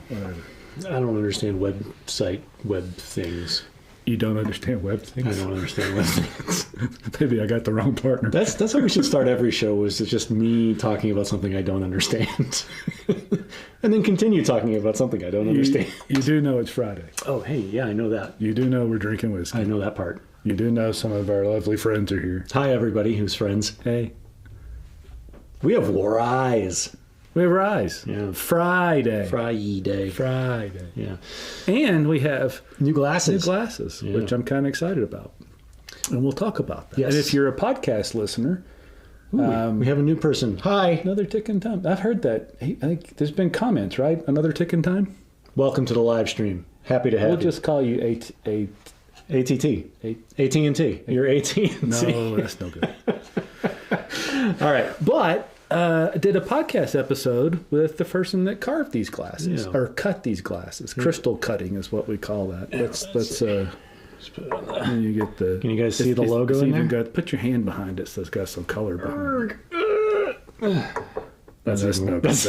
whatever. I don't understand web things. You don't understand web things? I don't understand web things. Maybe I got the wrong partner. That's how we should start every show, is it's just me talking about something I don't understand. And then continue talking about something I don't understand. You do know it's Friday. Oh, hey, yeah, I know that. You do know we're drinking whiskey. I know that part. You do know some of our lovely friends are here. Hi, everybody who's friends. Hey. We have eyes. We have eyes. Yeah. Friday. Yeah. And we have new glasses, yeah. Which I'm kind of excited about. And we'll talk about that. Yes. And if you're a podcast listener, we have a new person. Hi. Another tick in time. I've heard that. I think there's been comments, right? Another tick in time? Welcome to the live stream. Happy to have you. We'll just call you ATT. AT&T. You're AT&T. No, that's no good. All right. But I did a podcast episode with the person that carved these glasses, or cut these glasses. Crystal cutting is what we call that. Let's you get the. Can you guys see the logo in there? Put your hand behind it so it's got some color behind it. That's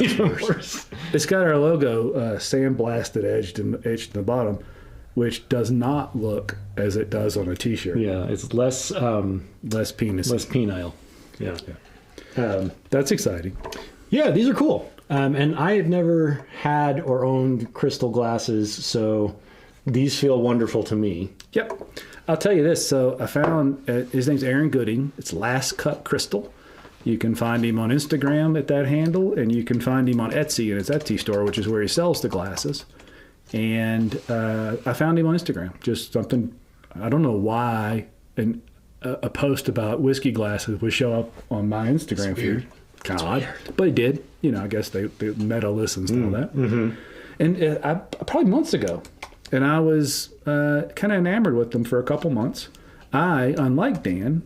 even worse. It's got our logo sandblasted edged in the bottom, which does not look as it does on a T-shirt. Yeah, it's less penis. Less penile. Yeah. That's exciting. Yeah, these are cool. And I have never had or owned crystal glasses, so these feel wonderful to me. Yep. I'll tell you this. So I found, his name's Aaron Gooding. It's Last Cut Crystal. You can find him on Instagram at that handle, and you can find him on Etsy in his Etsy store, which is where he sells the glasses. And I found him on Instagram. Just something, I don't know why, and a post about whiskey glasses would show up on my Instagram feed. Kind of odd, but he did. You know, I guess they meta listens and all that. Mm-hmm. And I probably months ago, and I was kind of enamored with them for a couple months. I, unlike Dan,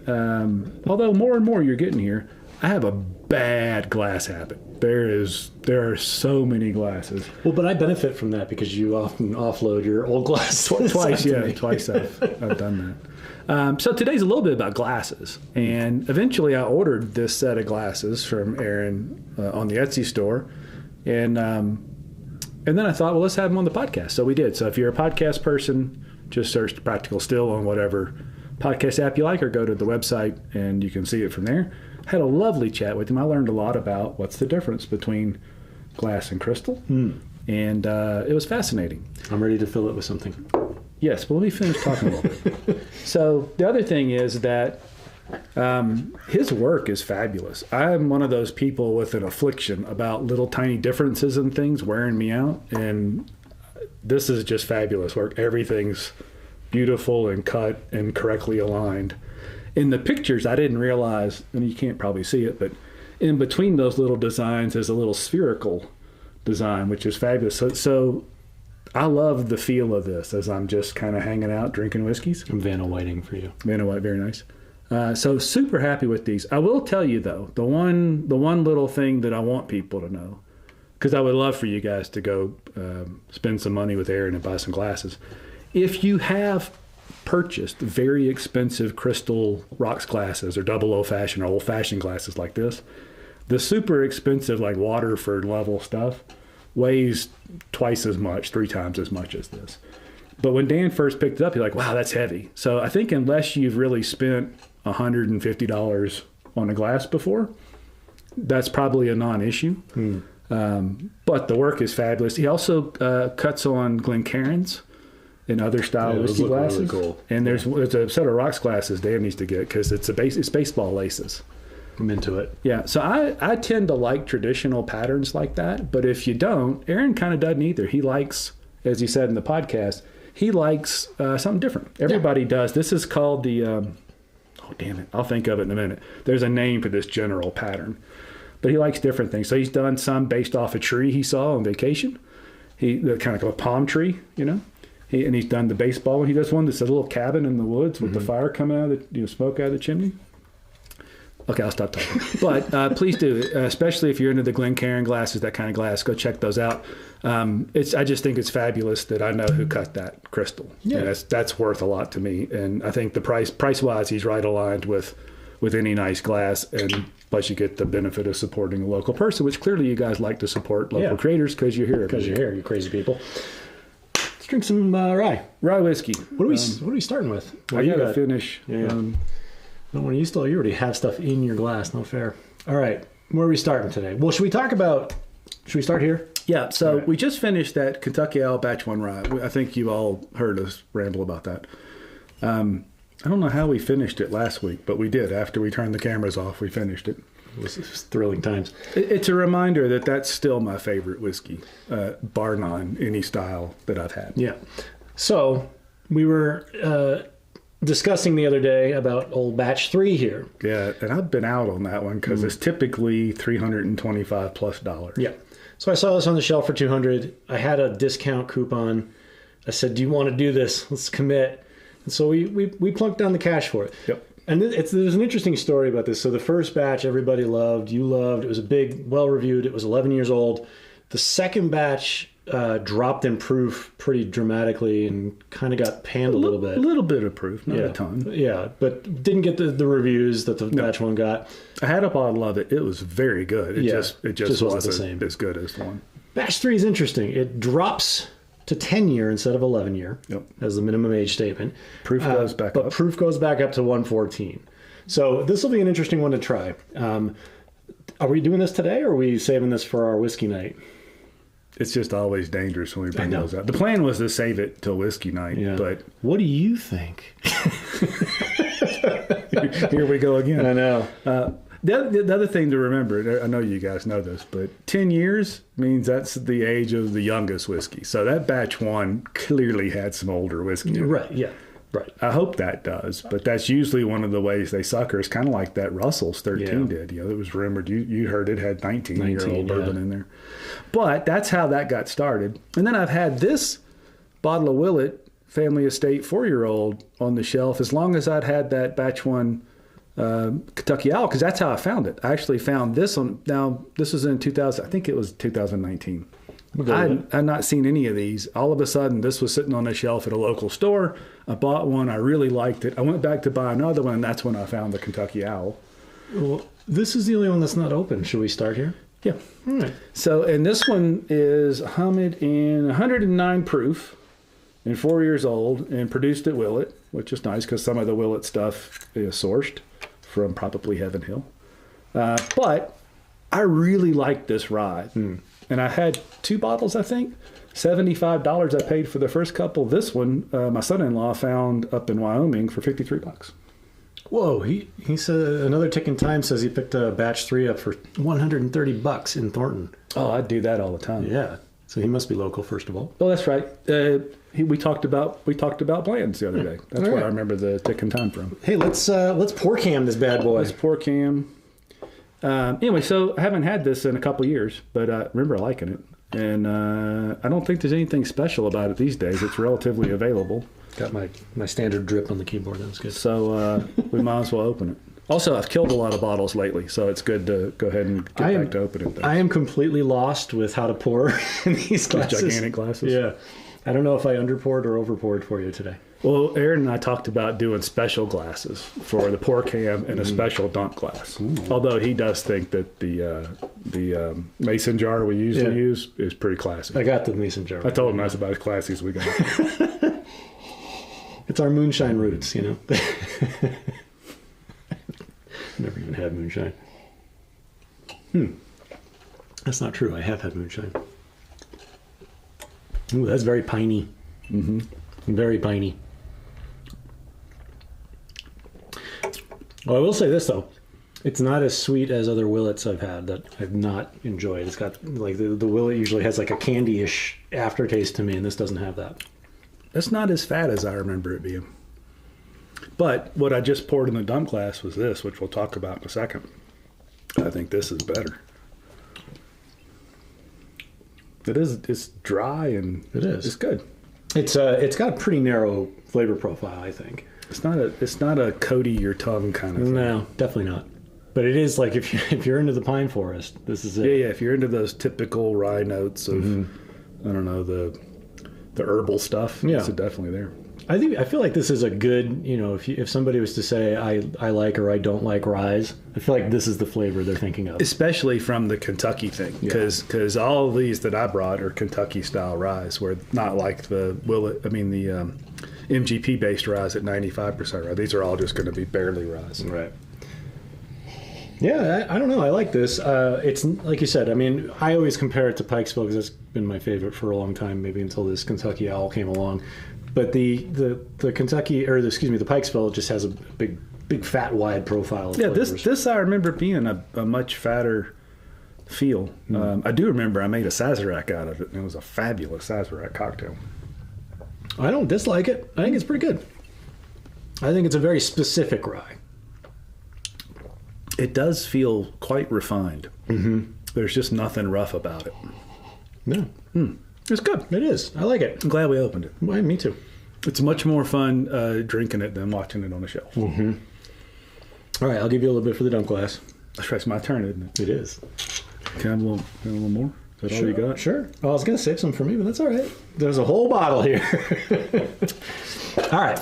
although more and more you're getting here, I have a bad glass habit. There are so many glasses. Well, but I benefit from that because you often offload your old glasses. Twice I've done that. So today's a little bit about glasses, and eventually I ordered this set of glasses from Aaron on the Etsy store, and then I thought, well, let's have them on the podcast. So we did. So if you're a podcast person, just search Practical Still on whatever podcast app you like, or go to the website and you can see it from there. Had a lovely chat with him. I learned a lot about what's the difference between glass and crystal, and it was fascinating. I'm ready to fill it with something. Yes, but let me finish talking a little bit. So the other thing is that his work is fabulous. I'm one of those people with an affliction about little tiny differences in things wearing me out, and this is just fabulous work. Everything's beautiful and cut and correctly aligned. In the pictures, I didn't realize, and you can't probably see it, but in between those little designs is a little spherical design, which is fabulous. So I love the feel of this as I'm just kind of hanging out drinking whiskeys. I'm Vanna Whiting for you. Vanna White, very nice. So super happy with these. I will tell you though, the one little thing that I want people to know, because I would love for you guys to go spend some money with Aaron and buy some glasses. If you have purchased very expensive crystal rocks glasses or double old-fashioned or old-fashioned glasses like this, the super expensive like Waterford level stuff weighs twice as much, 3 times as much as this. But when Dan first picked it up, he's like, wow, that's heavy. So I think unless you've really spent $150 on a glass before, that's probably a non-issue. But the work is fabulous. He also cuts on Glencairns and other style whiskey glasses. Really cool. And there's a set of rocks glasses Dan needs to get because it's baseball laces. I'm into it. Yeah, so I tend to like traditional patterns like that, but if you don't, Aaron kind of doesn't either. He likes, as he said in the podcast, he likes something different. Everybody does. This is called the, oh damn it, I'll think of it in a minute. There's a name for this general pattern, but he likes different things. So he's done some based off a tree he saw on vacation. The kind of a palm tree, you know. And he's done the baseball one. He does one that's a little cabin in the woods with the fire coming out of the smoke out of the chimney. Okay, I'll stop talking. But please do, especially if you're into the Glencairn glasses, that kind of glass, go check those out. I just think it's fabulous that I know who cut that crystal. Yeah, and that's worth a lot to me. And I think the price-wise, he's right aligned with any nice glass. And Plus, you get the benefit of supporting a local person, which clearly you guys like to support local creators because you're here. Because you're here, you crazy people. Let's drink some rye. Rye whiskey. What are we starting with? I gotta finish. Yeah. No, when you already have stuff in your glass. No fair. All right, where are we starting today? Well, should we start here? Yeah. So we just finished that Kentucky Owl Batch 1 rye. I think you all heard us ramble about that. I don't know how we finished it last week, but we did. After we turned the cameras off, we finished it. It was thrilling times. It's a reminder that that's still my favorite whiskey, bar none, any style that I've had. Yeah. So we were discussing the other day about old Batch 3 here. Yeah, and I've been out on that one because it's typically $325+. Yeah. So I saw this on the shelf for $200. I had a discount coupon. I said, "Do you want to do this? Let's commit." And so we plunked down the cash for it. Yep. And there's an interesting story about this. So the first batch everybody loved, you loved. It was a big, well-reviewed. It was 11 years old. The second batch dropped in proof pretty dramatically and kind of got panned a little bit. A little bit of proof, not a ton. Yeah, but didn't get the reviews that the batch one got. I had a bottle of it. It was very good. It just wasn't the same. as good as the one. Batch 3 is interesting. It drops to 10-year instead of 11-year as the minimum age statement. Proof goes back up. But proof goes back up to 114. So this will be an interesting one to try. Are we doing this today, or are we saving this for our whiskey night? It's just always dangerous when we bring those out. The plan was to save it till whiskey night, but what do you think? Here we go again. I know. The other thing to remember, I know you guys know this, but 10 years means that's the age of the youngest whiskey. So that batch 1 clearly had some older whiskey in it. Right, yeah. Right. I hope that does, but that's usually one of the ways they sucker. It's kind of like that Russell's 13 did. It was rumored, you heard it had 19-year-old bourbon in there. But that's how that got started. And then I've had this bottle of Willett Family Estate 4-year-old on the shelf as long as I'd had that batch 1 Kentucky Owl, because that's how I found it. I actually found this one. Now, this was in 2000. I think it was 2019. I had not seen any of these. All of a sudden, this was sitting on a shelf at a local store. I bought one. I really liked it. I went back to buy another one, and that's when I found the Kentucky Owl. Well, this is the only one that's not open. Should we start here? Yeah. All right. So, and this one is 109 proof and 4 years old and produced at Willett, which is nice because some of the Willett stuff is sourced from probably Heaven Hill. But I really liked this rye. And I had 2 bottles, I think. $75 I paid for the first couple. This one, my son-in-law found up in Wyoming for $53. Whoa, he said another ticking time says he picked a batch 3 up for $130 in Thornton. Oh, I do that all the time. Yeah. So he must be local, first of all. Oh, that's right. We talked about plans the other day. That's where I remember the ticking time from. Hey, let's pour cam this bad boy. Let's pour cam. Anyway, so I haven't had this in a couple years, but I remember liking it. And I don't think there's anything special about it these days. It's relatively available. Got my standard drip on the keyboard. That was good. So we might as well open it. Also, I've killed a lot of bottles lately, so it's good to go ahead and get back to opening things. I am completely lost with how to pour in these glasses. These gigantic glasses? Yeah. I don't know if I underpoured or overpoured for you today. Well, Aaron and I talked about doing special glasses for the pour cam and a special dunk glass. Although he does think that the mason jar we usually use is pretty classy. I got the mason jar. I told him that's about as classy as we got. It's our moonshine roots, you know. Never even had moonshine. That's not true. I have had moonshine. Ooh, that's very piney. Very piney. Well, I will say this, though. It's not as sweet as other Willets I've had that I've not enjoyed. It's got, like, the Willet usually has, like, a candy-ish aftertaste to me, and this doesn't have that. It's not as fat as I remember it being. But what I just poured in the dump glass was this, which we'll talk about in a second. I think this is better. It's dry and it's good. It's got a pretty narrow flavor profile, I think. It's not a coaty your tongue kind of thing. No, definitely not. But it is like if you're into the pine forest, this is it. Yeah. If you're into those typical rye notes of I don't know, the herbal stuff, it's definitely there. I feel like this is a good, if somebody was to say I like or I don't like rye, I feel like this is the flavor they're thinking of. Especially from the Kentucky thing, because all of these that I brought are Kentucky style rye, where not like the Willett, the MGP based rye at 95% rye. These are all just going to be barely rye. Right. Yeah, I don't know. I like this. It's like you said. I mean, I always compare it to Pikesville because that's been my favorite for a long time. Maybe until this Kentucky Owl came along. But the Kentucky, or the Pikesville just has a big fat wide profile. Of flavors. This I remember being a much fatter feel. I do remember I made a Sazerac out of it, and it was a fabulous Sazerac cocktail. I don't dislike it. I think it's pretty good. I think it's a very specific rye. It does feel quite refined. Mm-hmm. There's just nothing rough about it. No. It's good. It is. I like it. I'm glad we opened it. Well, me too. It's much more fun drinking it than watching it on a shelf. Mm-hmm. All right, I'll give you a little bit for the dump glass. That's my turn, isn't it? It is. Can I have a little more? Is that all you got? Sure. Oh, I was going to save some for me, but that's all right. There's a whole bottle here. All right.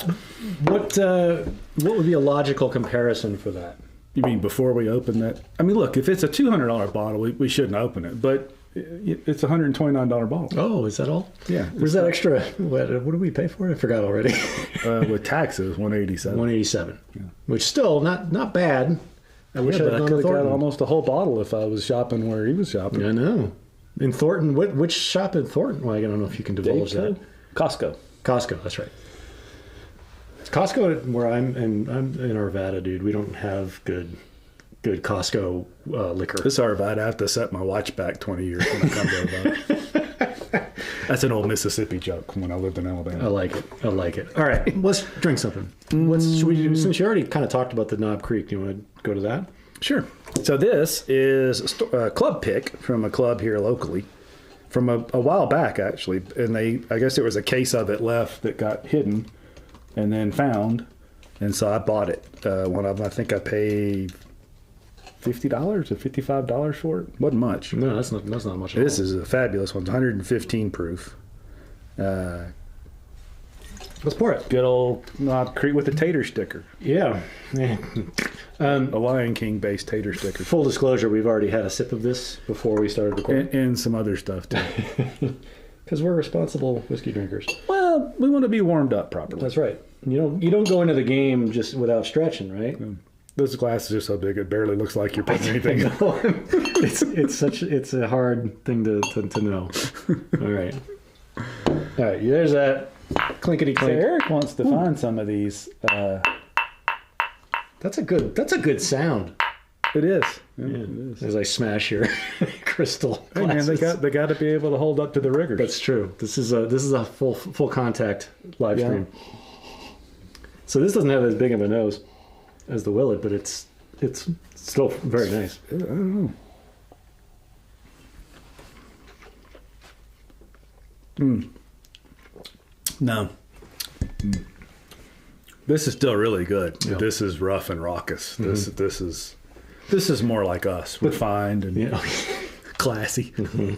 What would be a logical comparison for that? You mean before we open that? I mean, look, if it's a $200 bottle, we shouldn't open it. But it's a $129 bottle. Oh, is that all? Yeah. Where's that extra? What did we pay for it? I forgot already. With taxes, $187. $187. Yeah. Which still not bad. I wish I could have got almost a whole bottle if I was shopping where he was shopping. I know. In Thornton, which shop in Thornton? Well, I don't know if you can divulge that. Costco, that's right. Costco, where I'm in Arvada, dude. We don't have good Costco liquor. This Arvada, I have to set my watch back 20 years when I come to Arvada. That's an old Mississippi joke from when I lived in Alabama. I like it. All right, let's drink something. Should we do, since you already kind of talked about the Knob Creek, do you want to go to that? Sure. So this is a club pick from a club here locally from a while back, actually. And I guess there was a case of it left that got hidden and then found. And so I bought it. I think I paid $50 or $55 for it. Wasn't much. No, that's not much at all. This is a fabulous one. It's 115 proof. Let's pour it. Good old Knob Creek with a tater sticker. Yeah. A Lion King based tater sticker. Full disclosure, we've already had a sip of this before we started recording. And some other stuff too. Because we're responsible whiskey drinkers. Well, we want to be warmed up properly. That's right. You don't go into the game just without stretching, right? Those glasses are so big it barely looks like you're putting anything on. It's a hard thing to know. All right. There's that clinkety clink. So Eric wants to find some of these. That's a good sound. It is. Yeah. It is. As I smash your crystal glasses. Hey man, they got to be able to hold up to the rigors. That's true. This is a full contact live stream. So this doesn't have as big of a nose as the Willett, but it's still very nice. I don't know. No. This is still really good. Yeah. This is rough and raucous. Mm-hmm. This is more like us, refined and classy. Mm-hmm.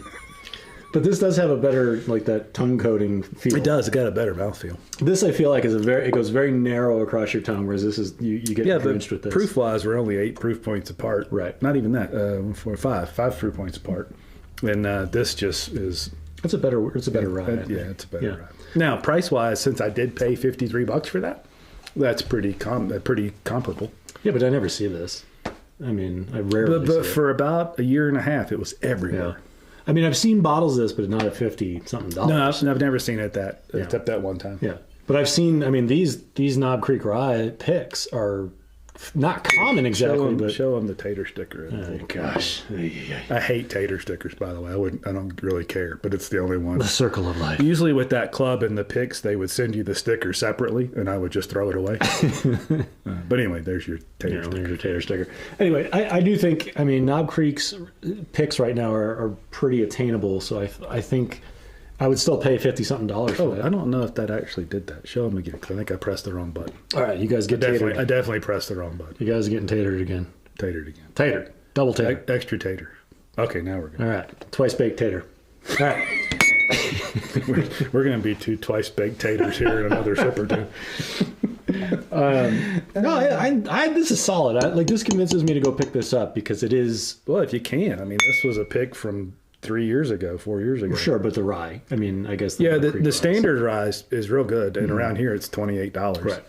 But this does have a better, like, that tongue coating feel. It does. It got a better mouthfeel. This I feel like it goes very narrow across your tongue, whereas this is you get drenched with this. Proof wise, we're only 8 proof points apart. Right. Not even that. 5 proof points apart. And this just is. It's a better ride. It's a better ride. Now, price wise, since I did pay $53 for that, that's pretty comparable. Yeah, but I never see this. I mean, I rarely. But for about a year and a half, it was everywhere. Yeah. I mean, I've seen bottles of this, but not at $50-something. No, I've never seen it except that one time. Yeah, but I've seen. I mean, these Knob Creek Rye picks are not common exactly. Show them the tater sticker. Oh gosh, I hate tater stickers. By the way, I don't really care, but it's the only one. The circle of life. Usually with that club and the picks, they would send you the sticker separately, and I would just throw it away. But anyway, there's your tater sticker. There's your tater sticker. Anyway, I do think. I mean, Knob Creek's picks right now are pretty attainable. So I think I would still pay $50-something for that. I don't know if that actually did that. Show them again, because I think I pressed the wrong button. All right, you guys get tatered. I definitely pressed the wrong button. You guys are getting tatered again. Tatered. Double tater. Extra tater. Okay, now we're good. All right. Twice baked tater. All right. We're going to be two twice-baked taters here in another sip or two. No, this is solid. This convinces me to go pick this up because it is. Well, if you can. I mean, this was a pick from 4 years ago. Sure, but the rye. I mean, I guess. The standard rye is real good, and around here it's $28. Right.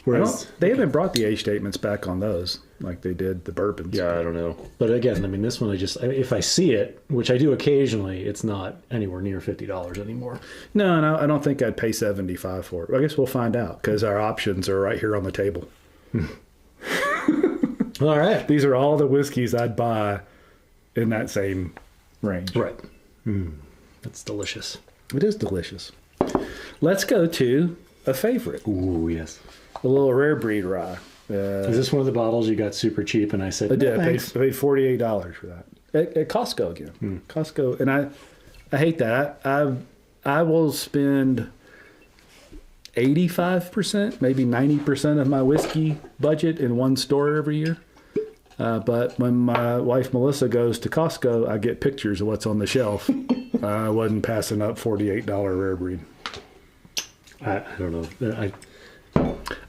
Whereas they haven't brought the age statements back on those like they did the bourbons. Yeah, I don't know. But again, I mean, this one, if I see it, which I do occasionally, it's not anywhere near $50 anymore. No, I don't think I'd pay $75 for it. I guess we'll find out because our options are right here on the table. All right. These are all the whiskeys I'd buy in that same range. Right. That's delicious. It is delicious. Let's go to a favorite. Ooh, yes. A little rare breed rye. Is this one of the bottles you got super cheap? And I said, I did. No, I paid $48 for that at Costco again. Costco, and I hate that. I will spend 85%, maybe 90% of my whiskey budget in one store every year. But when my wife Melissa goes to Costco, I get pictures of what's on the shelf. I wasn't passing up $48 rare breed. I don't know.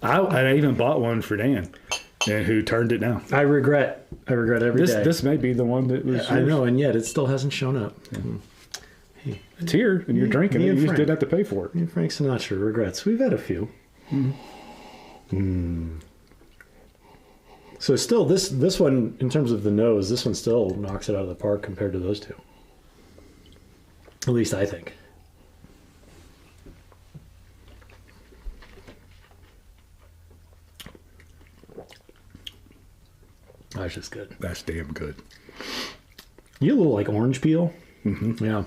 I even bought one for Dan, and who turned it down. I regret every day. This may be the one that was. I know, and yet it still hasn't shown up. Yeah. Hey, it's here, and you're drinking it. You just didn't have to pay for it. Me and Frank Sinatra regrets. We've had a few. So still, this one, in terms of the nose, this one still knocks it out of the park compared to those two. At least I think. That's just good. That's damn good. You have a little like orange peel. Mm-hmm. Yeah.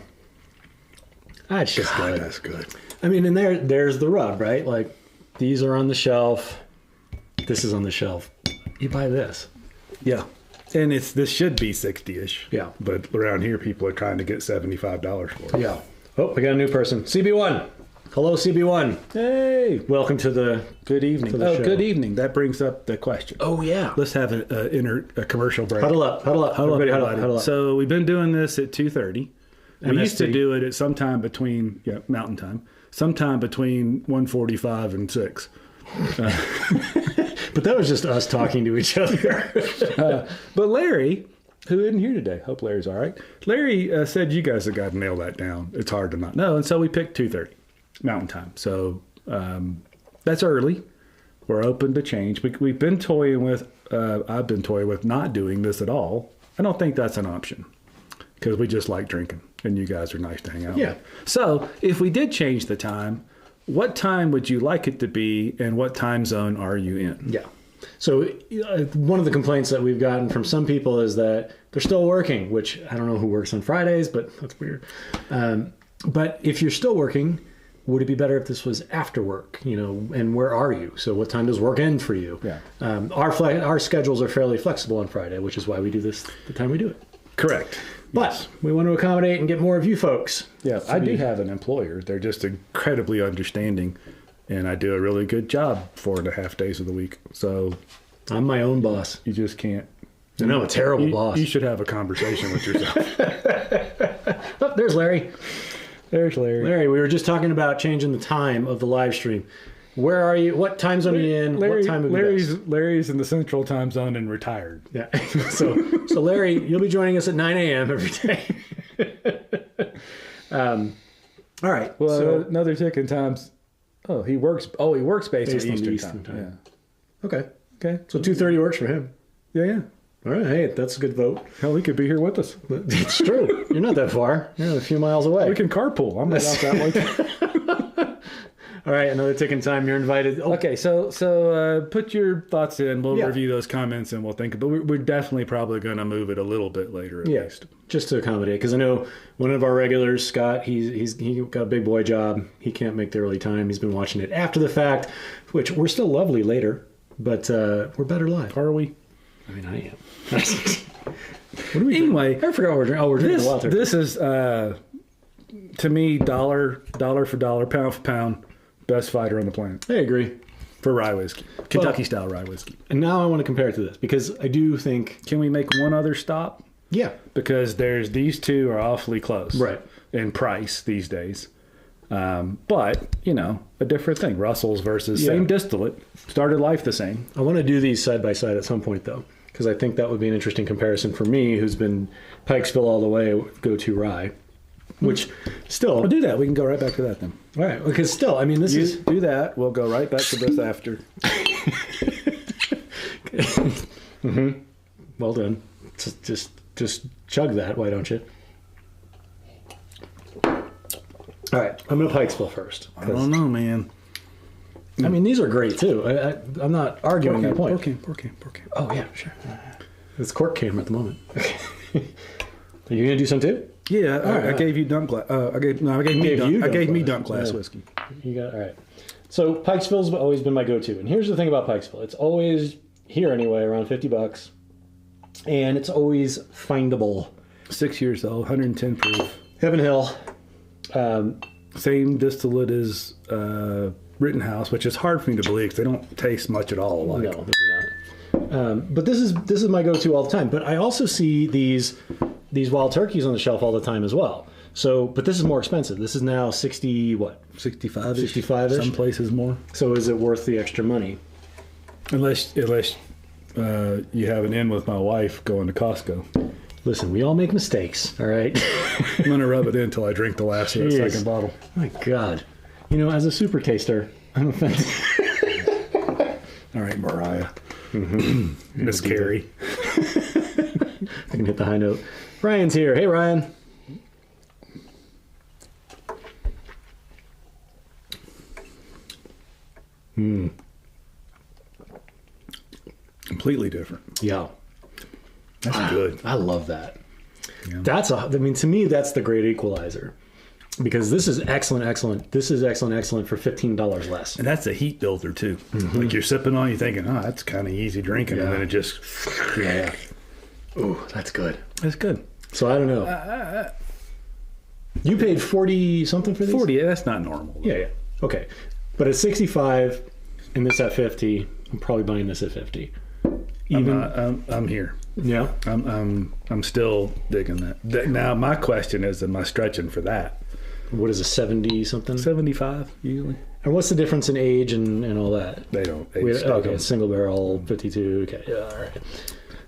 That's just good. That's good. I mean, and there's the rub, right? Like, these are on the shelf. This is on the shelf. You buy this. Yeah. And this should be 60-ish. Yeah. But around here, people are trying to get $75 for it. Yeah. Oh, we got a new person. CB1. Hello, CB1. Hey. Welcome to the good evening. show. Good evening. That brings up the question. Oh, yeah. Let's have a commercial break. Huddle up. Everybody huddle up. So we've been doing this at 2:30. We used to do it at sometime between, Mountain Time, sometime between 1:45 and 6. But that was just us talking to each other. But Larry, who isn't here today, hope Larry's all right. Larry said you guys have got to nail that down. It's hard to not know. And so we picked 2:30 Mountain Time. So that's early. We're open to change. We've been toying with, I've been toying with not doing this at all. I don't think that's an option because we just like drinking and you guys are nice to hang out with. So if we did change the time, what time would you like it to be and what time zone are you in? Yeah. So one of the complaints that we've gotten from some people is that they're still working, which I don't know who works on Fridays, but that's weird. But if you're still working, would it be better if this was after work? And where are you? So what time does work end for you? Yeah. Our schedules are fairly flexible on Friday, which is why we do this the time we do it. Correct. But we want to accommodate and get more of you folks. Yeah, so I do have an employer. They're just incredibly understanding, and I do a really good job 4.5 days of the week. So I'm my own boss. You just can't. I'm a terrible boss. You should have a conversation with yourself. Oh, there's Larry. There's Larry. Larry, we were just talking about changing the time of the live stream. Where are you? What time zone are you in? What time of Larry's in the central time zone and retired. Yeah. So Larry, you'll be joining us at 9 a.m. every day. All right. Well, so, another ticking times. Oh, he works based on Eastern time. Yeah. Okay. So 2:30 works for him. Yeah. All right. Hey, that's a good vote. Hell, he could be here with us. It's true. You're not that far. You're a few miles away. We can carpool. I'm not out that way. All right, another ticking time. You're invited. Oh. Okay, so put your thoughts in. We'll review those comments and we'll think. But we're definitely probably going to move it a little bit later at least. Just to accommodate. Because I know one of our regulars, Scott, he got a big boy job. He can't make the early time. He's been watching it after the fact, which we're still lovely later, but we're better live. Are we? I mean, I am. What are we anyway, I forgot what we're drinking. Oh, we're drinking the Wild Turkey. This is, to me, dollar for dollar, pound for pound, best fighter on the planet. I agree. For rye whiskey. Kentucky-style rye whiskey. And now I want to compare it to this, because I do think... Can we make one other stop? Yeah. Because these two are awfully close. Right. in price these days. But, you know, a different thing. Russell's versus same distillate, started life the same. I want to do these side by side at some point, though, because I think that would be an interesting comparison for me, who's been Pikesville all the way, go-to rye, which still... We'll do that. We can go right back to that then. All right, because still, I mean, this is... Do that. We'll go right back to this after. Mm-hmm. Well done. Just chug that, why don't you? All right, I'm going to Pikesville first. I don't know, man. I mean, these are great, too. I'm not arguing that point. Porky. Oh, yeah, sure. It's cork camera at the moment. Okay. Are you going to do some, too? Yeah, I gave you dunk glass. I gave me dunk glass whiskey. You got all right. So Pikesville's always been my go-to, and here's the thing about Pikesville: it's always here anyway, around $50, and it's always findable. 6 years old, 110 proof. Heaven Hill. Same distillate as Rittenhouse, which is hard for me to believe because they don't taste much at all alike. No, they do not. But this is my go-to all the time. But I also see these wild turkeys on the shelf all the time as well. So, but this is more expensive. This is now 60 what? 65-ish. 65-ish. Some places more. So is it worth the extra money? Unless you have an in with my wife going to Costco. Listen, we all make mistakes, all right? I'm going to rub it in until I drink the last of the second bottle. My God. You know, as a super taster, I'm offended. All right, Mariah. Mm-hmm. Miss Carrie. I can hit the high note. Ryan's here. Hey, Ryan. Completely different. Yeah. That's good. I love that. Yeah. To me, that's the great equalizer. Because this is excellent. This is excellent for $15 less. And that's a heat builder, too. Mm-hmm. Like you're sipping on, you're thinking, that's kind of easy drinking. And then it just... Yeah. Ooh, that's good. That's good. So I don't know. You paid 40 something for these? 40, that's not normal. Yeah. Okay. But at 65 and this at 50, I'm probably buying this at 50. I'm here. Yeah. I'm still digging that. Now my question is, am I stretching for that? What is a 70 something? 75 usually. And what's the difference in age and all that? They don't. Okay, single barrel 52. Okay. Yeah, all right.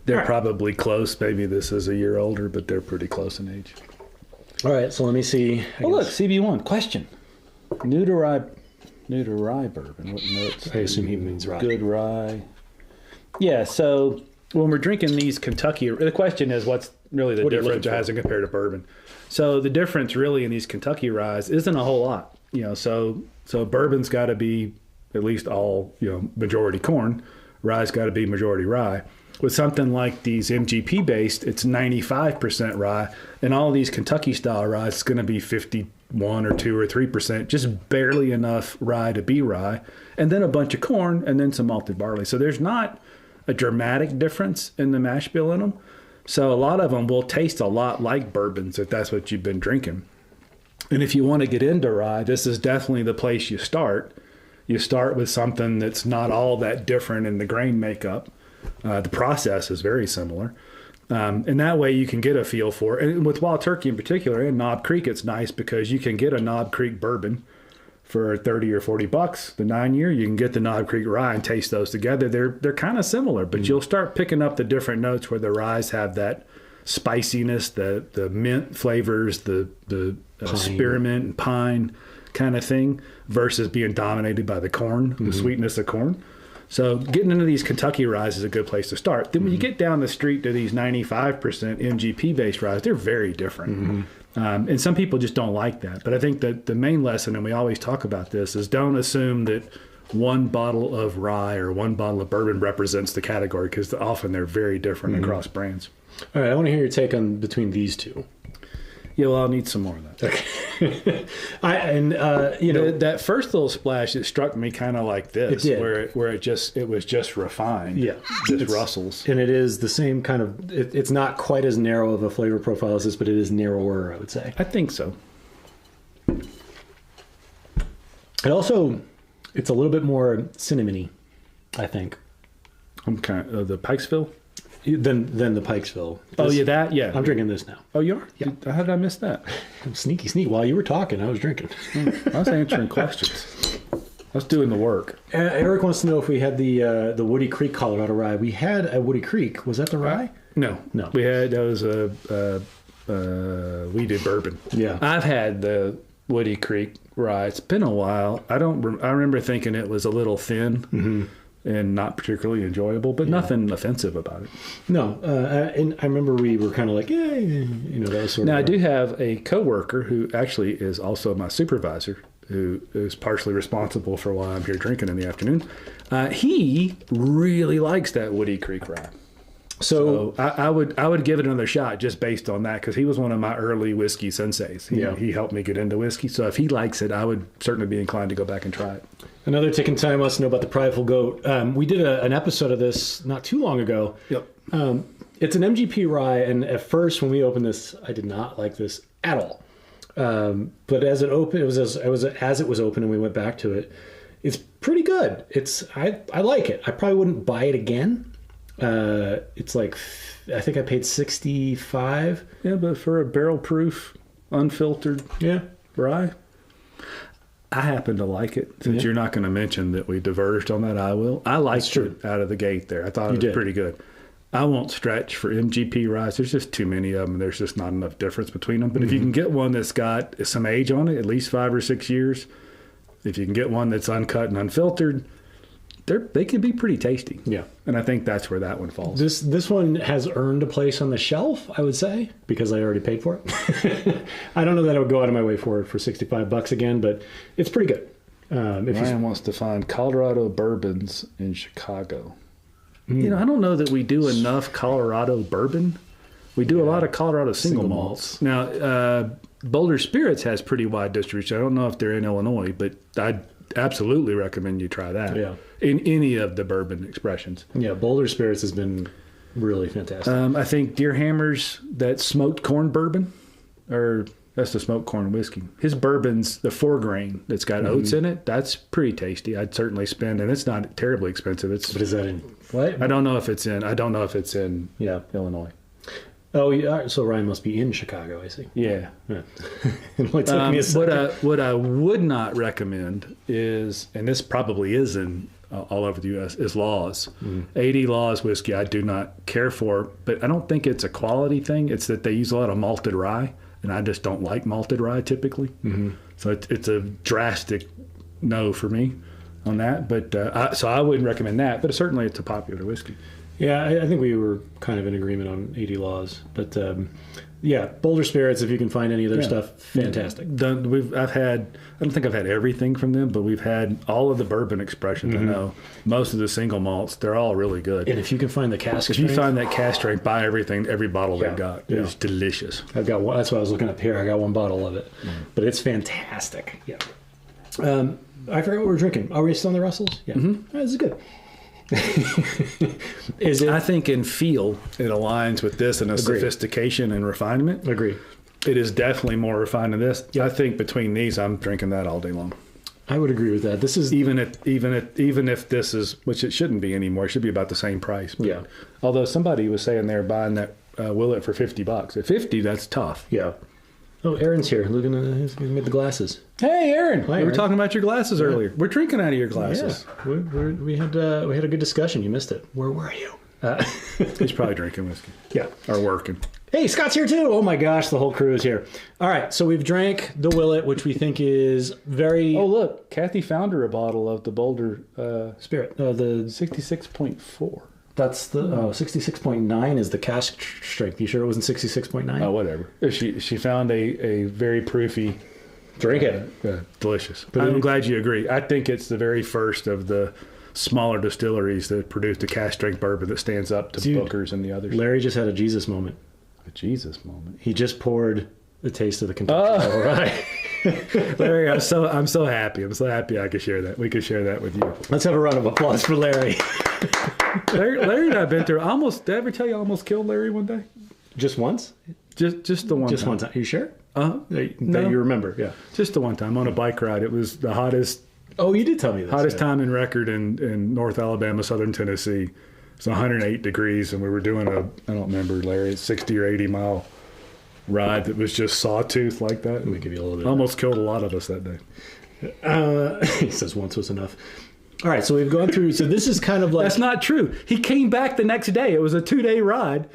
They're probably close. Maybe this is a year older, but they're pretty close in age. All right, so let me see. Look, CB1 question. New to rye bourbon. What notes? I assume he means rye. Good rye. Yeah. So when we're drinking these Kentucky, the question is, what's really the difference as compared to bourbon? So the difference really in these Kentucky ryes isn't a whole lot. You know, so bourbon's got to be at least all majority corn. Rye's got to be majority rye. With something like these MGP based, it's 95% rye, and all these Kentucky style rye is going to be 51 or 2 or 3%, just barely enough rye to be rye, and then a bunch of corn, and then some malted barley. So there's not a dramatic difference in the mash bill in them. So a lot of them will taste a lot like bourbons if that's what you've been drinking. And if you want to get into rye, this is definitely the place you start. You start with something that's not all that different in the grain makeup. The process is very similar. And that way you can get a feel for it. And with Wild Turkey in particular, and Knob Creek, it's nice because you can get a Knob Creek bourbon for $30 or $40. The 9-year, you can get the Knob Creek rye and taste those together. They're kind of similar, but you'll start picking up the different notes where the ryes have that spiciness, the mint flavors, the spearmint and pine kind of thing, versus being dominated by the corn, the sweetness of corn. So getting into these Kentucky ryes is a good place to start. Then when you get down the street to these 95% MGP-based ryes, they're very different. And some people just don't like that. But I think that the main lesson, and we always talk about this, is don't assume that one bottle of rye or one bottle of bourbon represents the category, because often they're very different across brands. All right, I want to hear your take on between these two. Yeah, well, I'll need some more of that. Okay. That first little splash, it struck me kind of like this, where it was just refined. Yeah, it's Russell's, and it is the same kind of. It's not quite as narrow of a flavor profile as this, but it is narrower, I would say. I think so. And also, it's a little bit more cinnamony, I think. I'm kind of the Pikesville. than the Pikesville. Yeah. I'm drinking this now. Oh, you are? Yeah. How did I miss that? I'm sneaky. While you were talking, I was drinking. I was answering questions. I was doing the work. Eric wants to know if we had the Woody Creek Colorado rye. We had a Woody Creek. Was that the rye? No. We did bourbon. Yeah. I've had the Woody Creek rye. It's been a while. I remember thinking it was a little thin and not particularly enjoyable, but nothing offensive about it. No. And I remember we were kind of like, that was sort of. Now, I do have a coworker who actually is also my supervisor, who is partially responsible for why I'm here drinking in the afternoon. He really likes that Woody Creek rye. So I would give it another shot just based on that, because he was one of my early whiskey senseis. He helped me get into whiskey. So if he likes it, I would certainly be inclined to go back and try it. Another ticking time wants to know about the Prideful Goat. We did an episode of this not too long ago. Yep. It's an MGP rye, and at first when we opened this, I did not like this at all. But as it opened, as it was open, and we went back to it, it's pretty good. I like it. I probably wouldn't buy it again. It's like, I think I paid $65. Yeah, but for a barrel proof, unfiltered rye, I happen to like it. Since you're not going to mention that we diverged on that, I will. I liked it out of the gate there. I thought it was pretty good. I won't stretch for MGP ryes. There's just too many of them. There's just not enough difference between them. But if you can get one that's got some age on it, at least 5 or 6 years, if you can get one that's uncut and unfiltered, they can be pretty tasty. Yeah. And I think that's where that one falls. This one has earned a place on the shelf, I would say, because I already paid for it. I don't know that I would go out of my way for it for $65 again, but it's pretty good. Ryan wants to find Colorado bourbons in Chicago. I don't know that we do enough Colorado bourbon. We do a lot of Colorado single malts. Now, Boulder Spirits has pretty wide distribution. I don't know if they're in Illinois, but I'd absolutely recommend you try that. Yeah. In any of the bourbon expressions. Yeah, Boulder Spirits has been really fantastic. I think Deer Hammer's that smoked corn bourbon, or that's the smoked corn whiskey. His bourbon's the 4-grain that's got oats in it. That's pretty tasty. I'd certainly spend, and it's not terribly expensive. But is that in what? I don't know if it's in Illinois. Oh, yeah. So Ryan must be in Chicago, I see. Yeah. What I would not recommend is, and this probably is in all over the U.S., is Laws. 80 Laws whiskey I do not care for, but I don't think it's a quality thing. It's that they use a lot of malted rye, and I just don't like malted rye typically. So it's a drastic no for me on that. But so I wouldn't recommend that, but certainly it's a popular whiskey. Yeah, I think we were kind of in agreement on 80 Laws. But, Boulder Spirits, if you can find any of their stuff, fantastic. I don't think I've had everything from them, but we've had all of the bourbon expressions. I know most of the single malts, they're all really good. And if you can find the cask strength. If you find that cask strength, buy every bottle they've got. It's delicious. I've got one. That's why I was looking up here. I got one bottle of it. But it's fantastic. Yeah. I forgot what we're drinking. Are we still on the Russells? Yeah. This is good. I think in feel it aligns with this in a sophistication and refinement. Agree. It is definitely more refined than this. I think between these, I'm drinking that all day long. I would agree with that. This is even if this is, which it shouldn't be anymore. It should be about the same price. But although somebody was saying they're buying that Willett for $50. At $50, that's tough. Yeah. Oh, Aaron's here. Looking at he's made the glasses. Hey, Aaron. Hi, we were talking about your glasses earlier. We're drinking out of your glasses. Yeah. We had a good discussion. You missed it. Where were you? He's probably drinking whiskey. Yeah. Or working. Hey, Scott's here too. Oh my gosh, the whole crew is here. All right, so we've drank the Willett, which we think is very... Oh, look. Kathy found her a bottle of the Boulder Spirit. The 66.4. That's the 66.9 is the cask strength. You sure it wasn't 66.9? Oh, whatever. She found a very proofy. Drink it. Delicious. But I'm glad you agree. I think it's the very first of the smaller distilleries that produced a cask strength bourbon that stands up to Booker's and the others. Larry just had a Jesus moment. A Jesus moment. He just poured the taste of the Kentucky. All right. Larry, I'm so happy. I'm so happy I could share that. We could share that with you. Let's have a round of applause for Larry. Larry and I've been through. Did I ever tell you I almost killed Larry one day? Just once? Just the one time. Just one time. Are you sure? No. That you remember, yeah. Just the one time on a bike ride. It was the hottest. Oh, you did tell me this. Hottest time in record in North Alabama, Southern Tennessee. It's 108 degrees, and we were doing I don't remember, Larry, 60 or 80 mile ride that was just sawtooth like that. Let me give you a little bit. Almost killed a lot of us that day. He says once was enough. All right, so we've gone through. So this is kind of like That's not true. He came back the next day. It was a 2-day ride.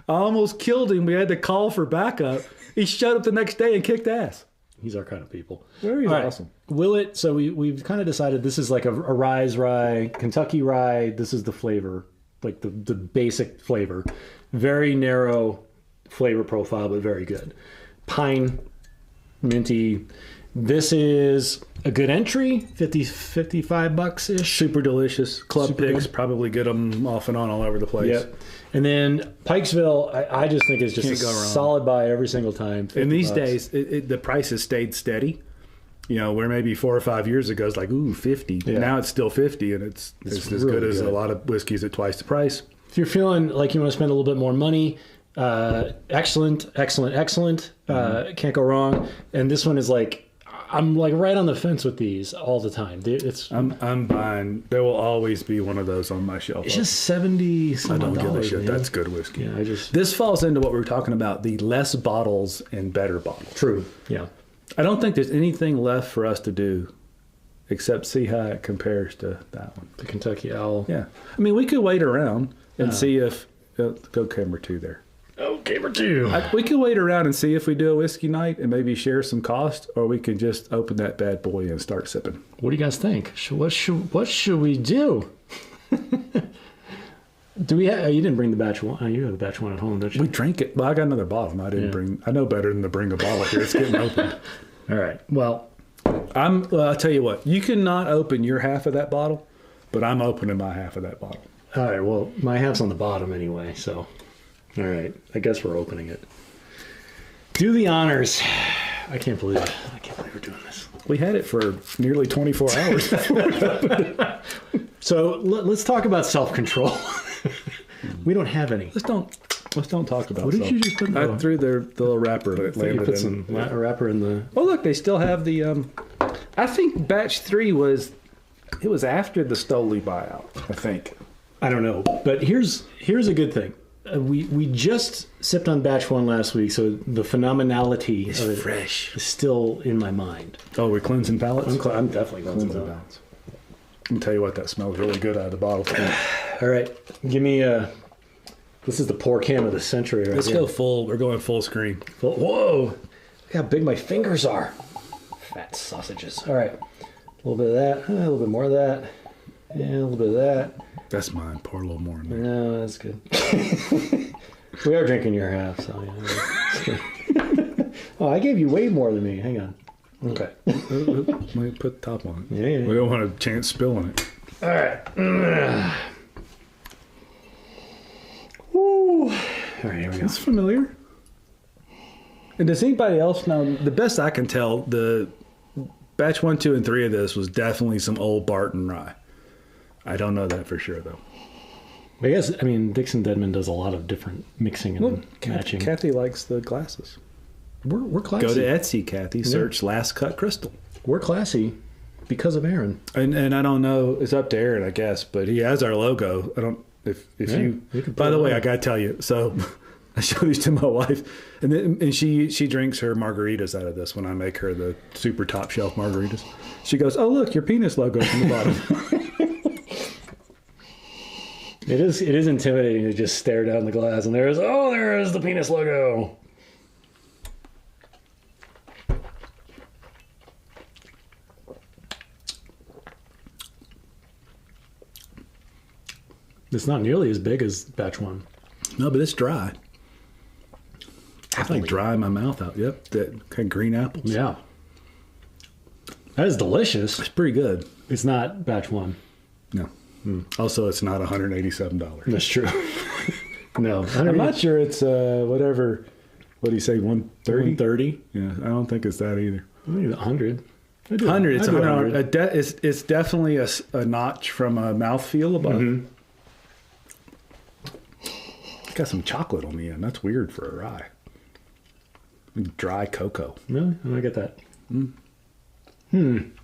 I almost killed him. We had to call for backup. He showed up the next day and kicked ass. He's our kind of people. Very All right. awesome. Willett, so we've kind of decided this is like a rye, Kentucky rye. This is the flavor, like the basic flavor. Very narrow flavor profile, but very good. Pine, minty. This is a good entry, $55-ish. Super delicious. Club Super picks, good. probably get them off and on all over the place. Yep. And then Pikesville, I just think is just Can't a go wrong. solid buy every single time. And these $50. days, the price has stayed steady. You know, where maybe 4 or 5 years ago, it's like, ooh, 50. Yeah. Now it's still 50, and it's as really good as good. a lot of whiskeys at twice the price. If you're feeling like you want to spend a little bit more money, excellent. Can't go wrong. And this one is like, I'm like right on the fence with these all the time. I'm buying. There will always be one of those on my shelf. It's just 70 I some don't give a dollars, shit. man. That's good whiskey. Yeah, This falls into what we were talking about, the less bottles and better bottles. true. Yeah. I don't think there's anything left for us to do except see how it compares to that one. The Kentucky Owl. Yeah. I mean, we could wait around and see if... go camera 2 there. Oh, Gamer 2. We could wait around and see if we do a whiskey night and maybe share some cost, or we could just open that bad boy and start sipping. What do you guys think? What should we do? Do we have, you didn't bring the batch one. Oh, you have the batch one at home, don't you? We drank it. Well, I got another bottle. I didn't bring... I know better than to bring a bottle here. It's getting opened. All right. Well, I'll tell you what. You cannot open your half of that bottle, but I'm opening my half of that bottle. all right. Well, my half's on the bottom anyway, so. All right. I guess we're opening it. Do the honors. I can't believe it. I can't believe we're doing this. We had it for nearly 24 hours. So let's talk about self-control. We don't have any. Let's don't talk about. What did you just put in I the- threw the little wrapper that You landed put in. some wrapper in the. Oh look, they still have the. I think batch 3 was after the Stoli buyout. I think. I don't know, but here's a good thing. We just sipped on batch 1 last week, so the phenomenality of it fresh. is still in my mind. Oh, we're cleansing palates. I'm definitely cleansing Cleansing that. palates. Let me tell you what, that smells really good out of the bottle. All right, give me this is the pour cam of the century right Let's here. go full. We're going full screen. Whoa! Look how big my fingers are. Fat sausages. All right, a little bit of that, a little bit more of that, and a little bit of that. That's mine. Pour a little more in there. No, that's good. We are drinking your half, so yeah. Oh, I gave you way more than me. Hang on. Okay. Let me put the top on it. Yeah. We don't want a chance spilling it. All right. Woo. All right, here we go. It's familiar. And does anybody else know? The best I can tell, the batch 1, 2, and 3 of this was definitely some old Barton rye. I don't know that for sure though. I guess Dixon Deadman does a lot of different mixing and matching. Kathy likes the glasses. We're classy. Go to Etsy, Kathy. Search Last Cut Crystal. We're classy because of Aaron. And I don't know. It's up to Aaron, I guess. But he has our logo. I don't. If you. can By put the it way, on. I gotta tell you. So I show these to my wife, and she drinks her margaritas out of this when I make her the super top shelf margaritas. She goes, "Oh look, your penis logo's on the bottom." It is intimidating to just stare down the glass and there is the penis logo. It's not nearly as big as batch 1. No, but it's dry. It's like drying my mouth out. Yep, that kind of green apples. Yeah. That is delicious. It's pretty good. It's not batch 1. No. Also, it's not $187. That's true. No. I'm not sure it's whatever. What do you say? 130? 130. Yeah, I don't think it's that either. Maybe 100. 100. It's I do 100. It's definitely a notch from a mouthfeel above. Mm-hmm. It's got some chocolate on the end. That's weird for a rye. Dry cocoa. Really? I don't get that.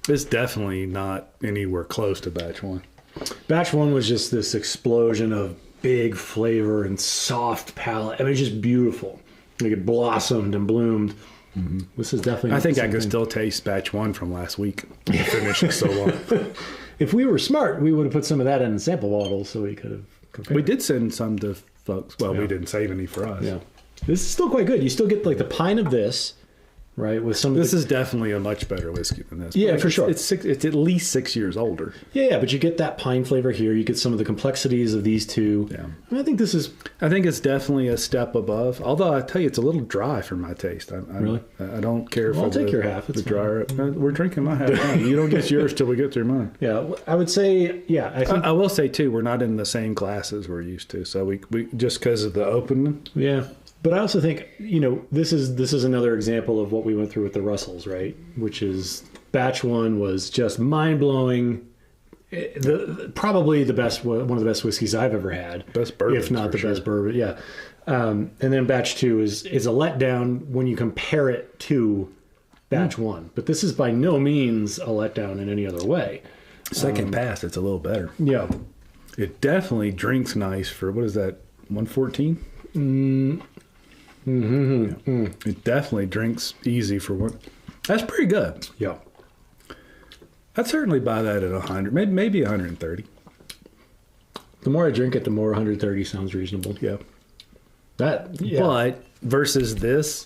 It's definitely not anywhere close to batch 1. Batch 1 was just this explosion of big flavor and soft palate. I mean, it's just beautiful. Like it blossomed and bloomed. Mm-hmm. This is definitely. I think I could still taste batch 1 from last week. Finishing so long. If we were smart, we would have put some of that in sample bottles so we could have compared. We did send some to folks. Well, we didn't save any for us. Yeah. This is still quite good. You still get like the pine of this, right? With some. This is definitely a much better whiskey than this. Yeah, for sure. It's at least 6 years older. Yeah, but you get that pine flavor here. You get some of the complexities of these two. Yeah. And I think this is. I think it's definitely a step above. Although I tell you, it's a little dry for my taste. Really? I don't care if I'll take your half. It's the drier. We're drinking my half. Now. You don't get yours till we get through mine. Yeah, I would say. Yeah, I think. I will say too, we're not in the same glasses we're used to. So we just because of the opening. Yeah. But I also think, this is another example of what we went through with the Russells, right? Which is batch 1 was just mind-blowing. Probably one of the best whiskeys I've ever had. Best bourbon. If not the best bourbon, yeah. And then batch 2 is a letdown when you compare it to batch 1. But this is by no means a letdown in any other way. Second pass, it's a little better. Yeah. It definitely drinks nice for, what is that, 114? It definitely drinks easy for one. That's pretty good. Yeah. I'd certainly buy that at 100, maybe 130. The more I drink it, the more 130 sounds reasonable. Yeah. Yeah. But versus this,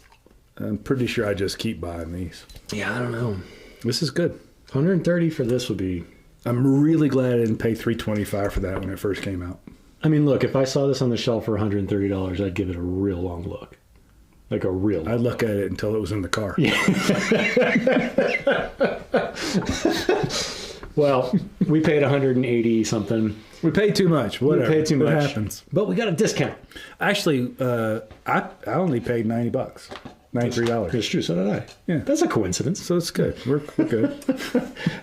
I'm pretty sure I just keep buying these. Yeah, I don't know. This is good. 130 for this would be. I'm really glad I didn't pay $325 for that when it first came out. I mean, look, if I saw this on the shelf for $130, I'd give it a real long look. Like a real long I'd look at it until it was in the car. Yeah. Well, we paid 180 something. We paid too much. Whatever. We paid too much. It happens. But we got a discount. Actually, I only paid $90. $93. It's true. So did I. Yeah. That's a coincidence. So it's good. We're good.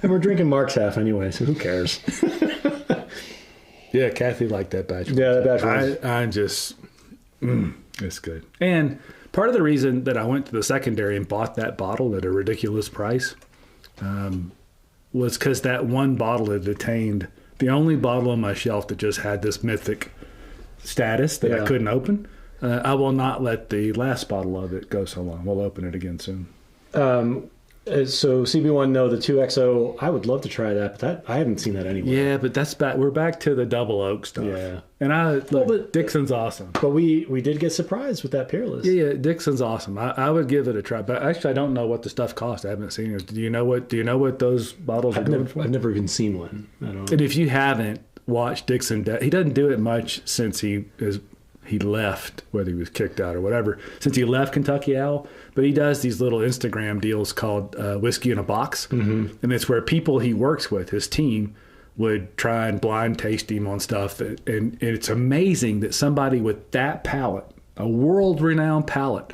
And we're drinking Mark's half anyway, so who cares? Yeah, Kathy liked that batch. Yeah, that batch was. I just, it's good. And part of the reason that I went to the secondary and bought that bottle at a ridiculous price was because that one bottle had attained the only bottle on my shelf that just had this mythic status that I couldn't open. I will not let the last bottle of it go so long. We'll open it again soon. So CB1, no, the 2XO, I would love to try that, but I haven't seen that anywhere. Yeah, but that's back. We're back to the double oak stuff. Yeah. And but Dixon's awesome. But we did get surprised with that Peerless. Yeah, Dixon's awesome. I would give it a try. But actually, I don't know what the stuff costs. I haven't seen it. Do you know what those bottles are going for? I've never even seen one. I don't know. And if you haven't watched Dixon, he doesn't do it much since he left, whether he was kicked out or whatever, since he left Kentucky Owl. But he does these little Instagram deals called Whiskey in a Box. Mm-hmm. And it's where people he works with, his team, would try and blind taste him on stuff. And it's amazing that somebody with that palate, a world-renowned palate,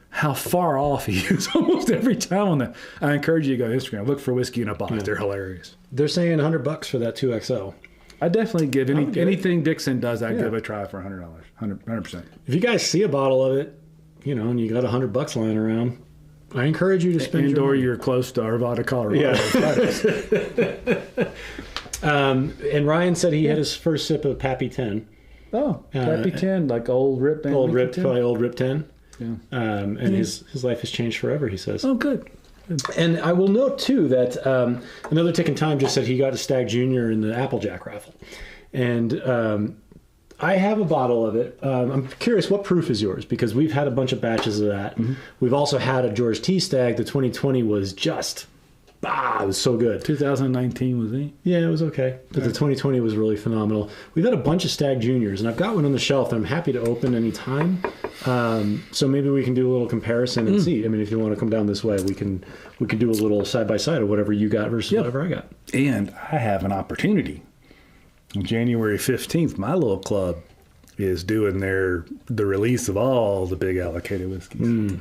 how far off he is almost every time on that. I encourage you to go to Instagram. Look for Whiskey in a Box. Yeah. They're hilarious. They're saying $100 for that 2XO. I definitely give anything Dixon does. I'd give a try for $100, 100%. If you guys see a bottle of it, and you got $100 lying around, I encourage you to spend. Or you're close to Arvada, Colorado. Yeah. And Ryan said he had his first sip of Pappy 10. Oh, Pappy 10, like old Rip. Old Rip 10. Yeah. And his life has changed forever, he says. Oh, good. And I will note, too, that Another Ticking Time just said he got a Stag Junior in the Applejack raffle. And I have a bottle of it. I'm curious, what proof is yours? Because we've had a bunch of batches of that. Mm-hmm. We've also had a George T. Stag. The 2020 was just, it was so good. 2019 was it? Yeah, it was okay. But the 2020 was really phenomenal. We've had a bunch of Stag Juniors, and I've got one on the shelf that I'm happy to open any time. So maybe we can do a little comparison and see. I mean, if you want to come down this way, we can do a little side-by-side of whatever you got versus whatever I got. And I have an opportunity. On January 15th, my little club is doing the release of all the big allocated whiskeys.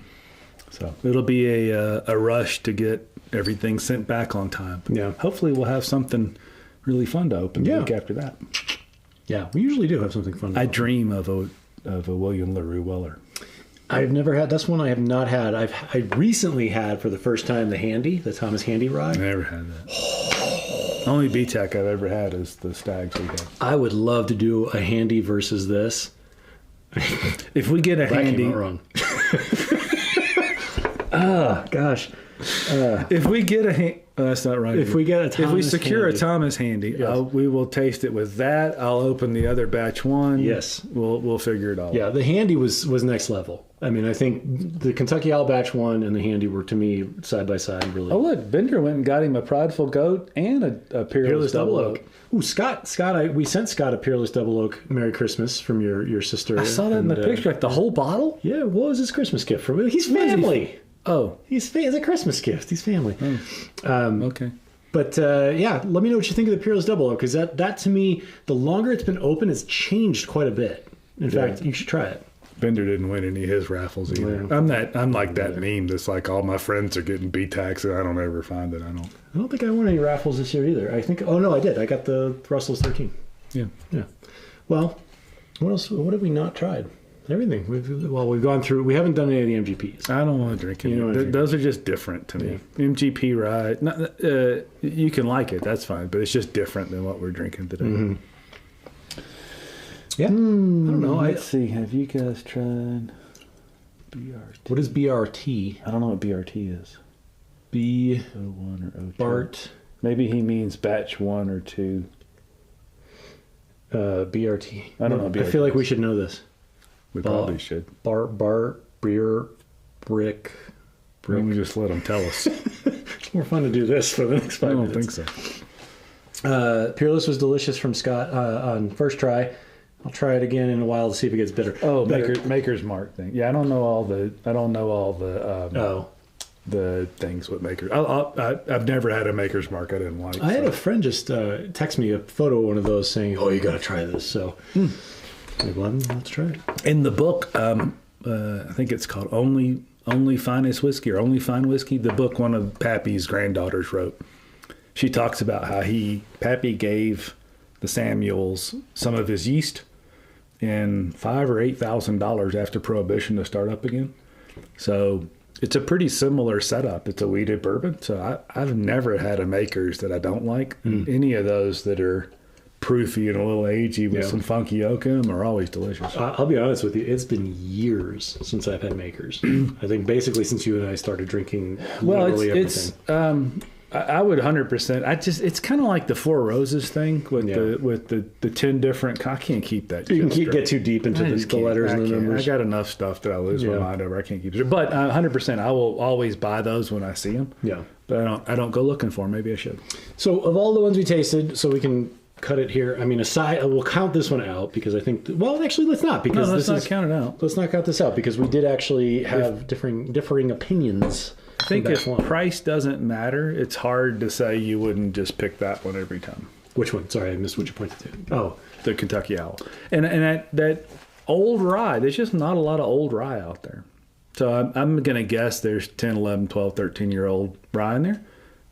So it'll be a rush to get everything sent back on time. Yeah. Hopefully we'll have something really fun to open the week after that. Yeah, we usually do have something fun to open. Dream of a William LaRue Weller. I've never had. That's one I have not had. I recently had for the first time the Thomas Handy rye. I never had that. Only BTAC I've ever had is the Stags we had. I would love to do a handy versus this. If we get a handy, came out wrong. Oh gosh. If we get a that's not right. If we get a Thomas if we secure handy. a Thomas handy, Yes. we will taste it with that. I'll open the other batch one. Yes. We'll figure it all. Yeah, the handy was next level. I mean, I think the Kentucky Owl batch 1 and the handy were, to me, side by side, really. Oh look, Bender went and got him a Prideful Goat and a Peerless Double Oak. Ooh, Scott, we sent Scott a Peerless Double Oak Merry Christmas from your sister. I saw that in the picture, like the whole bottle. Yeah, what was his Christmas gift from him? He's family. Oh, It's a Christmas gift. He's family. okay. But yeah, let me know what you think of the Peerless Double Oak, because that to me, the longer it's been open, it's changed quite a bit. In fact, you should try it. Bender didn't win any of his raffles either. Yeah. I'm like that meme that's like all my friends are getting BTACs and I don't ever find it. I don't think I won any raffles this year either. I think. Oh no, I did. I got the Russell's 13. Yeah. Well, what else? What have we not tried? Everything. We've gone through. We haven't done any of the MGPs. I don't want to drink any. Those are just different to me. MGP rye. Not, you can like it. That's fine. But it's just different than what we're drinking today. Mm-hmm. Yeah. I don't know. Let's see. Have you guys tried BRT? What is BRT? I don't know what BRT is. B. 01 or 02. Bart. Maybe he means batch 1 or 2. BRT. I don't know. BRT. I feel like we should know this. We probably should. Bart, Beer, Brick. Why don't we just let them tell us? It's more fun to do this for the next 5 minutes. I don't think so. Peerless was delicious from Scott on first try. I'll try it again in a while to see if it gets bitter. Oh, better. Maker's Mark thing. Yeah, I don't know all the. The things with Maker's. I've never had a Maker's Mark I didn't like. I had a friend just text me a photo of one of those saying, "Oh, you got to try this." So, like, well, let's try it. In the book, I think it's called Only Finest Whiskey or Only Fine Whiskey. The book one of Pappy's granddaughters wrote. She talks about how Pappy gave the Samuels some of his yeast and $5,000 or $8,000 after Prohibition to start up again. So it's a pretty similar setup. It's a wheated bourbon. So I've never had a Maker's that I don't like. Any of those that are proofy and a little agey with some funky oak in them are always delicious. I'll be honest with you. It's been years since I've had Makers. I think basically since you and I started drinking literally everything. I would 100%. It's kind of like the Four Roses thing with the 10 different. I can't keep that. You can get too deep into the letters and the numbers. I got enough stuff that I lose my mind over. I can't keep it. But 100%, I will always buy those when I see them. Yeah, but I don't go looking for them. Maybe I should. So of all the ones we tasted, so we can cut it here. I mean, we'll count this one out because I think. Well, actually, let's not because let's not count it out. Let's not count this out because we did actually have differing opinions. I think if price doesn't matter, it's hard to say you wouldn't just pick that one every time. Which one? Sorry, I missed what you pointed to. Oh, the Kentucky Owl. And that old rye, there's just not a lot of old rye out there. So I'm going to guess there's 10, 11, 12, 13-year-old rye in there.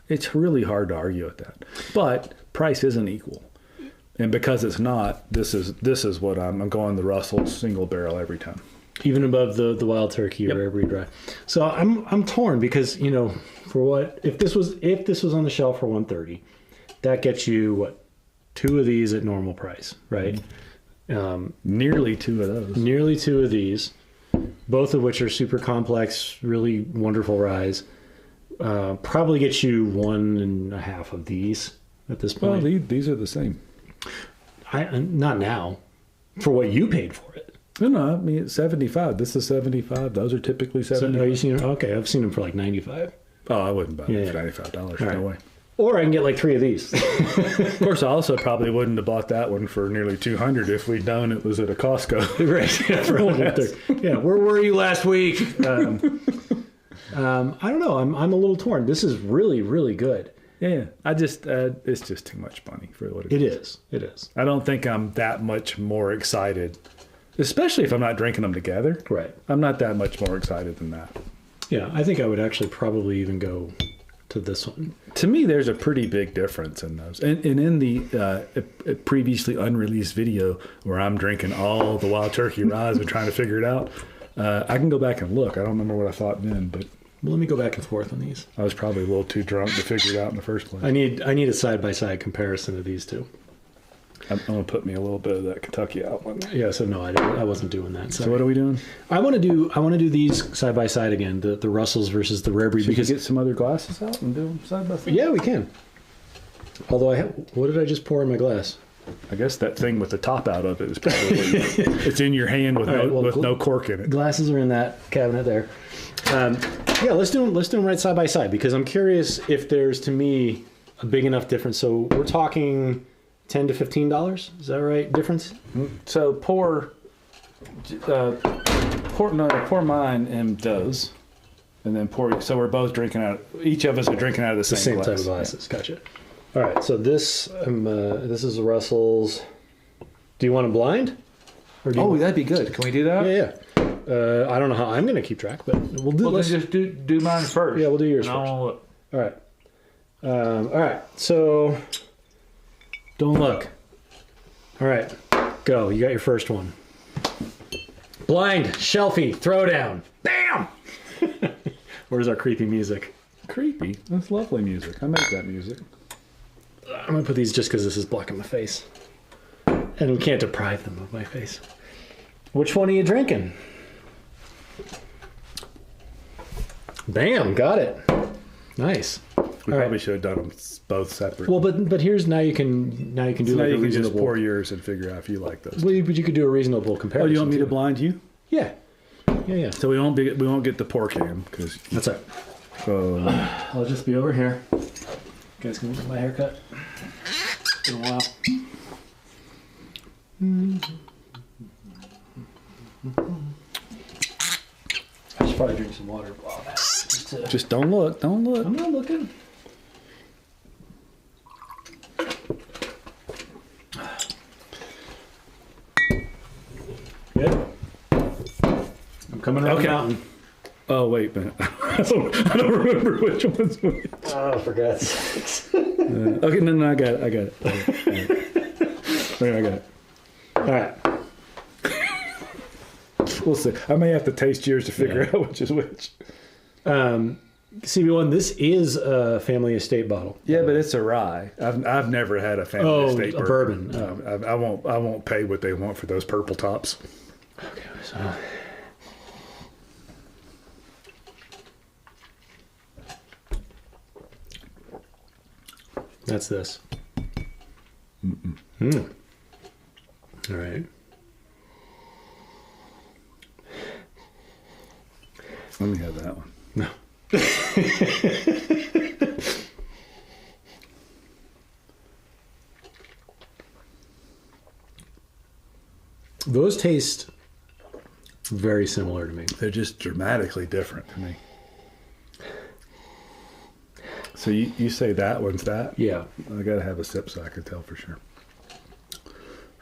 It's really hard to argue with that. But price isn't equal. And because it's not, this is what I'm going the Russell single barrel every time. Even above the Wild Turkey or Every Dry. So I'm torn because, for what if this was on the shelf for $130, that gets you what, 2 of these at normal price, right? Nearly 2 of those. Nearly 2 of these, both of which are super complex, really wonderful ryes. Probably gets you 1.5 of these at this point. Well, these are the same. Not now, for what you paid for it. No, I mean, it's 75. This is 75. Those are typically 75. So, you seen them? Okay, I've seen them for like 95. Oh, I wouldn't buy them for $95. No way. Or I can get like 3 of these. Of course, I also probably wouldn't have bought that one for nearly $200 if we'd known it was at a Costco. Right. Yeah, for $130. Yeah, where were you last week? I don't know. I'm a little torn. This is really, really good. Yeah, I just it's just too much money for what it is. It is. I don't think I'm that much more excited. Especially if I'm not drinking them together. Right. I'm not that much more excited than that. Yeah, I think I would actually probably even go to this one. To me, there's a pretty big difference in those. And in the previously unreleased video where I'm drinking all the Wild Turkey ryes and trying to figure it out, I can go back and look. I don't remember what I thought then, but Well, let me go back and forth on these. I was probably a little too drunk to figure it out in the first place. I need a side-by-side comparison of these two. I'm going to put me a little bit of that Kentucky out one. Yeah, so no, I wasn't doing that. Sorry. So what are we doing? I want to do these side by side again, the Russells versus the Rare Breed. Should because we get some other glasses out and do them side by side? Yeah, we can. Although what did I just pour in my glass? I guess that thing with the top out of it is probably it's in your hand with no cork in it. Glasses are in that cabinet there. Yeah, let's do them right side by side because I'm curious if there's, to me, a big enough difference. So we're talking $10 to $15. Is that right? Difference? So pour mine and those, and then pour. So we're both drinking out. Each of us are drinking out of the same glass. Type of glasses. Yeah. Gotcha. All right. So this is the Russell's. Do you want them blind? Or that'd be good. Can we do that? Yeah. I don't know how I'm going to keep track, but we'll do. Let's just do mine first. Yeah, we'll do yours first. All right. All right. So. Don't look. All right, go. You got your first one. Blind, shelfie, throwdown. Bam! Where's our creepy music? Creepy? That's lovely music. I make that music. I'm going to put these just because this is blocking my face. And we can't deprive them of my face. Which one are you drinking? Bam, got it. Nice. We probably should have done them both separate. Well, but here's now you can do now like you a can reasonable. just pour yours and figure out if you like those. Well, but you could do a reasonable comparison. Oh, you want me too. to blind you? Yeah. Yeah. So we won't get the pour cam because That's right. I'll just be over here. You guys can get my haircut. It's been a while. I should probably drink some water while that. Just don't look. Don't look. I'm not looking. Good. I'm coming around the mountain. Oh, wait a minute. I don't remember which one's which. Oh, for God's sakes. Okay, no, I got it. Okay, I got it. All right. We'll see. I may have to taste yours to figure out which is which. CB1, this is a family estate bottle. Yeah, but it's a rye. I've never had a family estate bourbon. I won't pay what they want for those purple tops. Okay, so that's this. All right. Let me have that one. No. Those taste very similar to me. They're just dramatically different to me. So you say that one's that? Yeah. I gotta have a sip so I can tell for sure.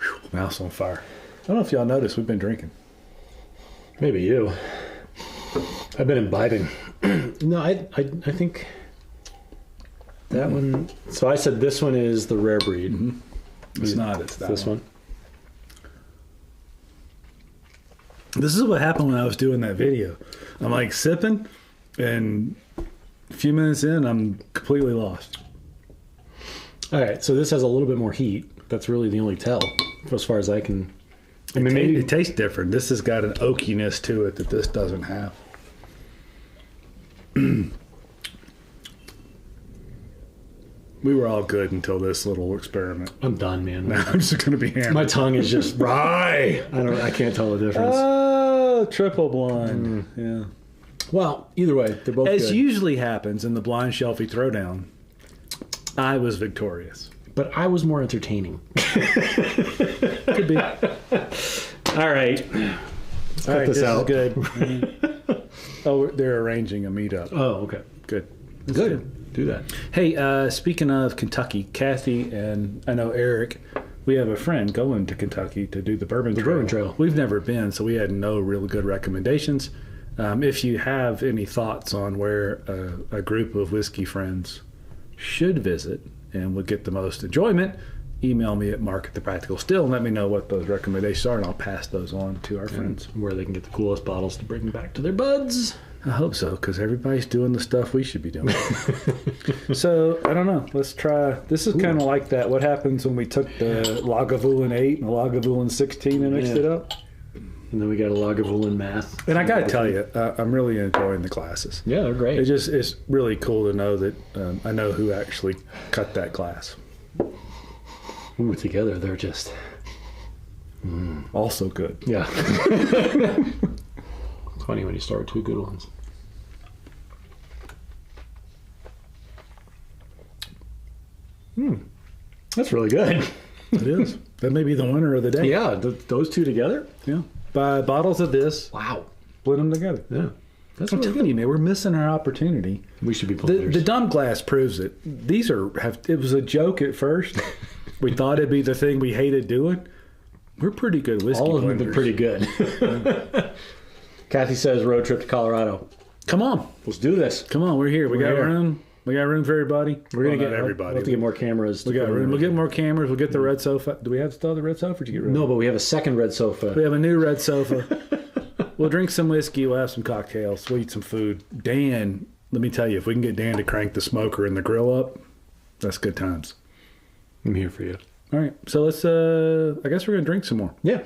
Whew, mouth's on fire. I don't know if y'all noticed we've been drinking. Maybe you. I've been imbibing. No, I think that one. So I said this one is the Rare Breed. Mm-hmm. It's not. It's that this one. This is what happened when I was doing that video. I'm like sipping, and a few minutes in, I'm completely lost. All right, so this has a little bit more heat. That's really the only tell, as far as I can. I mean, maybe it tastes different. This has got an oakiness to it that this doesn't have. We were all good until this little experiment. I'm done, man. Now I'm just gonna be hammered. My tongue is just rye. I can't tell the difference. Oh, triple blind. Yeah. Well, either way, they're both As good. usually happens in the blind shelfie throwdown, I was victorious. But I was more entertaining. Could be. All right. Let's cut this out. Is good. Oh, they're arranging a meetup. Oh, okay. Good. Good. Do that. Hey, speaking of Kentucky, Kathy and I know Eric, we have a friend going to Kentucky to do the Bourbon Trail. Bourbon Trail. We've never been, so we had no real good recommendations. If you have any thoughts on where a group of whiskey friends should visit and would get the most enjoyment, email me at mark@thepracticalstill and let me know what those recommendations are, and I'll pass those on to our friends. Where they can get the coolest bottles to bring back to their buds. I hope so, because everybody's doing the stuff we should be doing. So, I don't know. Let's try. This is kind of like that. What happens when we took the Lagavulin 8 and the Lagavulin 16 and mixed it up? And then we got a Lagavulin math. And I got to tell you, I'm really enjoying the classes. Yeah, they're great. It's really cool to know that I know who actually cut that glass. Ooh, together they're just... Also good. Yeah. It's funny when you start with two good ones. That's really good. It is. That may be the winner of the day. Yeah, those two together? Yeah. Buy bottles of this. Wow. Blend them together. Yeah. That's I'm really telling you, man, we're missing our opportunity. We should be The players. dumb glass proves it. These it was a joke at first. We thought it'd be the thing we hated doing. We're pretty good whiskey All of them have blenders. been pretty good. Kathy says road trip to Colorado. Come on. Let's do this. Come on, we're here. We got here. room. We got room for everybody. We're gonna Well, get not everybody. We'll have to get more cameras. We got room. We'll get more cameras. We'll get the red sofa. Do we have still the red sofa? Or did you get rid of No, it? but we have a second red sofa. We have a new red sofa. We'll drink some whiskey. We'll have some cocktails. We'll eat some food. Dan, let me tell you, if we can get Dan to crank the smoker and the grill up, that's good times. I'm here for you. All right. So let's, I guess we're going to drink some more. Yeah.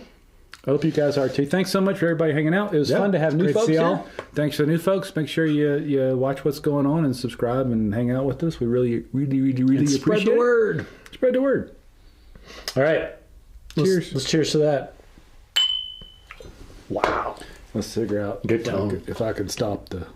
I hope you guys are too. Thanks so much for everybody hanging out. It was fun to have new great to folks see here. y'all. Thanks to the new folks. Make sure you watch what's going on and subscribe and hang out with us. We really appreciate Spread the word. it. Spread the word. All right. Cheers. Let's cheers to that. Wow. Let's figure out Good tone. if I can stop the...